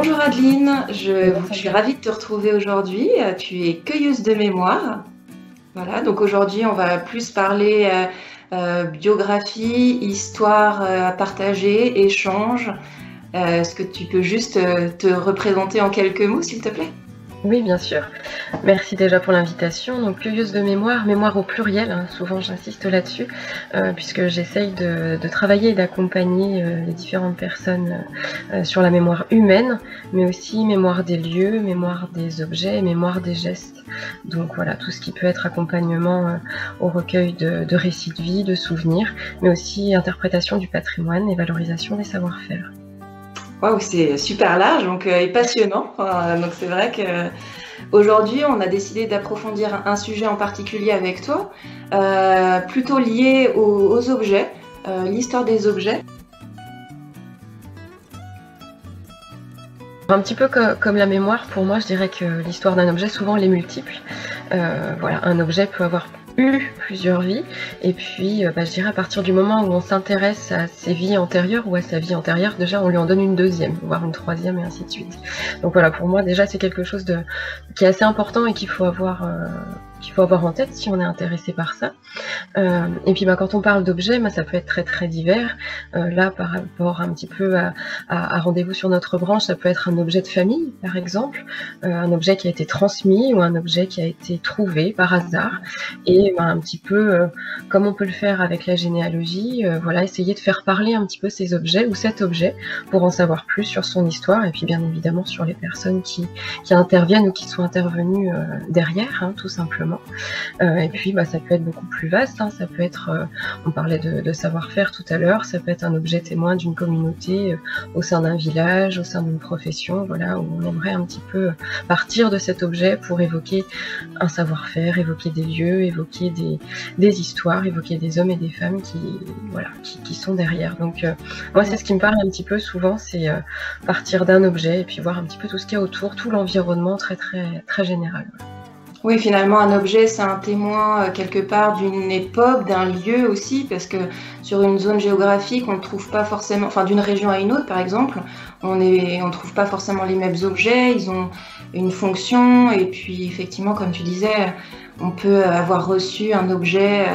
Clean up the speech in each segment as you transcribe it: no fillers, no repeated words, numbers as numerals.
Bonjour Adeline, je Bonjour suis Fabien. ravie de te retrouver aujourd'hui. Tu es cueilleuse de mémoire. Voilà, donc aujourd'hui on va plus parler biographie, histoire à partager, échange. Est-ce que tu peux juste te représenter en quelques mots, s'il te plaît? Oui, bien sûr. Merci déjà pour l'invitation. Donc, cueilleuse de mémoire, mémoire au pluriel, hein, souvent j'insiste là-dessus, puisque j'essaye de travailler et d'accompagner les différentes personnes sur la mémoire humaine, mais aussi mémoire des lieux, mémoire des objets, mémoire des gestes. Donc voilà, tout ce qui peut être accompagnement au recueil de récits de vie, de souvenirs, mais aussi interprétation du patrimoine et valorisation des savoir-faire. Waouh, c'est super large donc, et passionnant. Donc c'est vrai que aujourd'hui, on a décidé d'approfondir un sujet en particulier avec toi, plutôt lié aux objets, l'histoire des objets. Un petit peu comme la mémoire, pour moi, je dirais que l'histoire d'un objet, souvent, elle est multiple. Voilà, un objet peut avoir eu plusieurs vies, et puis je dirais à partir du moment où on s'intéresse à ses vies antérieures ou à sa vie antérieure, déjà on lui en donne une deuxième, voire une troisième, et ainsi de suite. Donc voilà, pour moi déjà c'est quelque chose qui est assez important et qu'il faut avoir en tête si on est intéressé par ça. Et puis quand on parle d'objets, ça peut être très très divers. Là, par rapport un petit peu à Rendez-vous sur notre branche, ça peut être un objet de famille, par exemple, un objet qui a été transmis ou un objet qui a été trouvé par hasard. Et un petit peu comme on peut le faire avec la généalogie, voilà, essayer de faire parler un petit peu ces objets ou cet objet pour en savoir plus sur son histoire et puis bien évidemment sur les personnes qui interviennent ou qui sont intervenues derrière, hein, tout simplement. Et puis ça peut être beaucoup plus vaste, hein. Ça peut être, on parlait de savoir-faire tout à l'heure, ça peut être un objet témoin d'une communauté au sein d'un village, au sein d'une profession, voilà, où on aimerait un petit peu partir de cet objet pour évoquer un savoir-faire, évoquer des lieux, évoquer des histoires, évoquer des hommes et des femmes qui sont derrière. Donc moi c'est ce qui me parle un petit peu souvent, c'est partir d'un objet et puis voir un petit peu tout ce qu'il y a autour, tout l'environnement très très très général. Oui, finalement, un objet, c'est un témoin quelque part d'une époque, d'un lieu aussi, parce que sur une zone géographique, on ne trouve pas forcément, enfin d'une région à une autre, par exemple, on trouve pas forcément les mêmes objets, ils ont une fonction, et puis effectivement, comme tu disais, on peut avoir reçu un objet.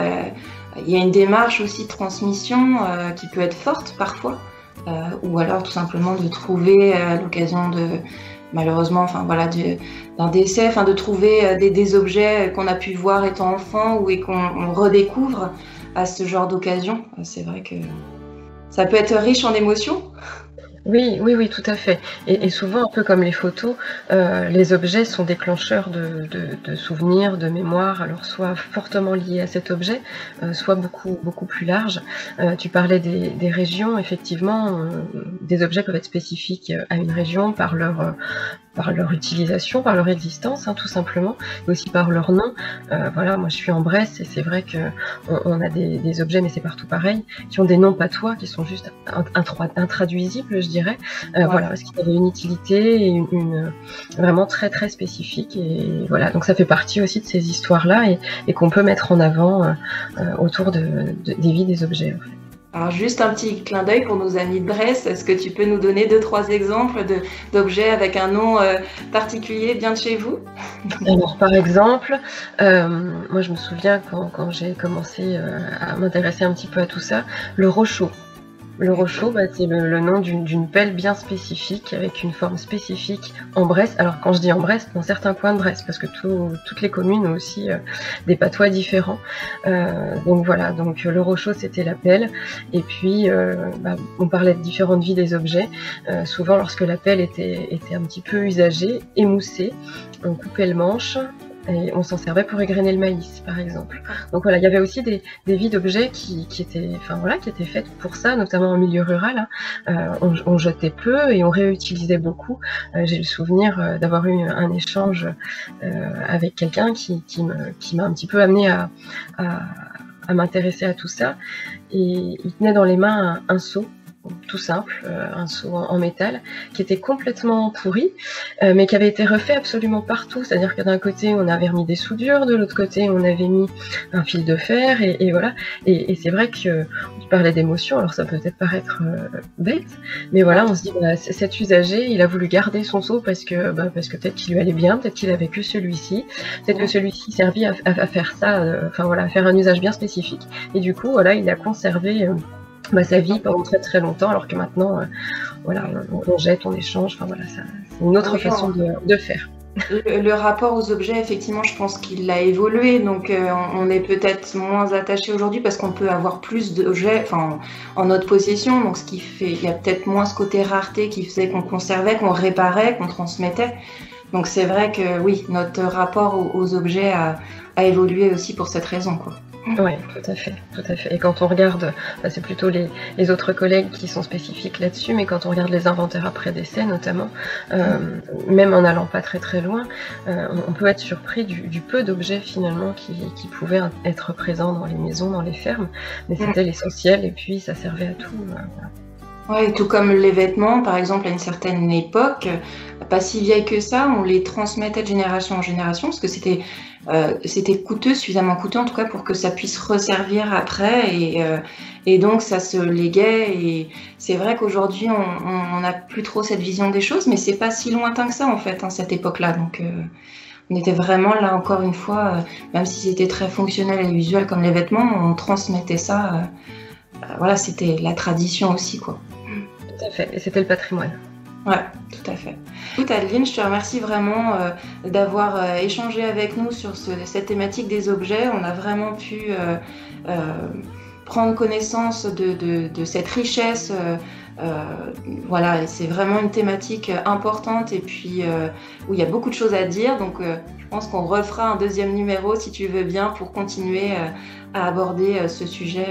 Il y a une démarche aussi de transmission qui peut être forte parfois, ou alors tout simplement de trouver à l'occasion de malheureusement, enfin voilà, d'un décès, enfin de trouver des objets qu'on a pu voir étant enfant ou et qu'on redécouvre à ce genre d'occasion. C'est vrai que ça peut être riche en émotions. Oui, oui, oui, tout à fait. Et souvent, un peu comme les photos, les objets sont déclencheurs de souvenirs, de mémoires, alors soit fortement liés à cet objet, soit beaucoup, beaucoup plus larges. Tu parlais des régions, effectivement, des objets peuvent être spécifiques à une région par leur utilisation, par leur existence, hein, tout simplement, mais aussi par leur nom. Voilà, moi je suis en Bresse et c'est vrai qu'on a des objets, mais c'est partout pareil, qui ont des noms patois, qui sont juste intraduisibles, je dirais. Ouais. Voilà, parce qu'il y avait une utilité et vraiment très très spécifique. Et voilà, donc ça fait partie aussi de ces histoires-là et qu'on peut mettre en avant autour des vies des objets. En fait. Alors juste un petit clin d'œil pour nos amis de Brest, est-ce que tu peux nous donner 2-3 exemples d'objets avec un nom particulier bien de chez vous? Alors par exemple, moi je me souviens quand j'ai commencé à m'intéresser un petit peu à tout ça, le rochot. Le rochot, c'est le nom d'une pelle bien spécifique, avec une forme spécifique en Bresse. Alors quand je dis en Bresse, dans certains coins de Bresse, parce que toutes les communes ont aussi des patois différents. Donc voilà, donc le rochot c'était la pelle. Et puis on parlait de différentes vies des objets. Souvent lorsque la pelle était un petit peu usagée, émoussée, on coupait le manche. Et on s'en servait pour égrener le maïs, par exemple. Donc voilà, il y avait aussi des vies d'objets qui étaient faites pour ça, notamment en milieu rural. Hein. On jetait peu et on réutilisait beaucoup. J'ai le souvenir d'avoir eu un échange avec quelqu'un qui m'a un petit peu amené à m'intéresser à tout ça. Et il tenait dans les mains un seau. Tout simple, un seau en métal qui était complètement pourri, mais qui avait été refait absolument partout. C'est-à-dire que d'un côté on avait remis des soudures, de l'autre côté on avait mis un fil de fer et voilà. Et c'est vrai que parlais d'émotion, alors ça peut peut-être paraître bête, mais voilà, on se dit, cet usager, il a voulu garder son seau parce que peut-être qu'il lui allait bien, peut-être qu'il avait que celui-ci, peut-être que celui-ci servit à faire ça, à faire un usage bien spécifique. Et du coup, voilà, il a conservé sa vie pendant très très longtemps, alors que maintenant, on jette, on échange, c'est une autre façon de faire. Le rapport aux objets, effectivement, je pense qu'il a évolué, donc on est peut-être moins attaché aujourd'hui parce qu'on peut avoir plus d'objets en notre possession, donc ce qui fait, il y a peut-être moins ce côté rareté qui faisait qu'on conservait, qu'on réparait, qu'on transmettait. Donc c'est vrai que oui, notre rapport aux objets a évolué aussi pour cette raison, quoi. Oui, tout à fait. Et quand on regarde, c'est plutôt les autres collègues qui sont spécifiques là-dessus, mais quand on regarde les inventaires après décès notamment, même en n'allant pas très très loin, on peut être surpris du peu d'objets finalement qui pouvaient être présents dans les maisons, dans les fermes, mais c'était l'essentiel et puis ça servait à tout. Oui, tout comme les vêtements, par exemple, à une certaine époque, pas si vieille que ça, on les transmettait de génération en génération parce que c'était coûteux, suffisamment coûteux en tout cas pour que ça puisse resservir après et donc ça se léguait et c'est vrai qu'aujourd'hui on n'a plus trop cette vision des choses, mais c'est pas si lointain que ça en fait, cette époque-là. Donc on était vraiment là encore une fois, même si c'était très fonctionnel et visuel comme les vêtements, on transmettait ça. Voilà, c'était la tradition aussi, quoi. Tout à fait, et c'était le patrimoine. Ouais, tout à fait. Écoute, Adeline, je te remercie vraiment d'avoir échangé avec nous sur cette thématique des objets. On a vraiment pu prendre connaissance de cette richesse. Voilà, c'est vraiment une thématique importante et puis où il y a beaucoup de choses à dire. Donc, je pense qu'on refera un deuxième numéro, si tu veux bien, pour continuer à aborder ce sujet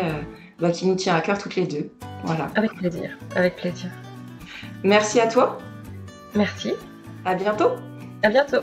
qui nous tient à cœur toutes les deux. Voilà. Avec plaisir, avec plaisir. Merci à toi. Merci. À bientôt. À bientôt.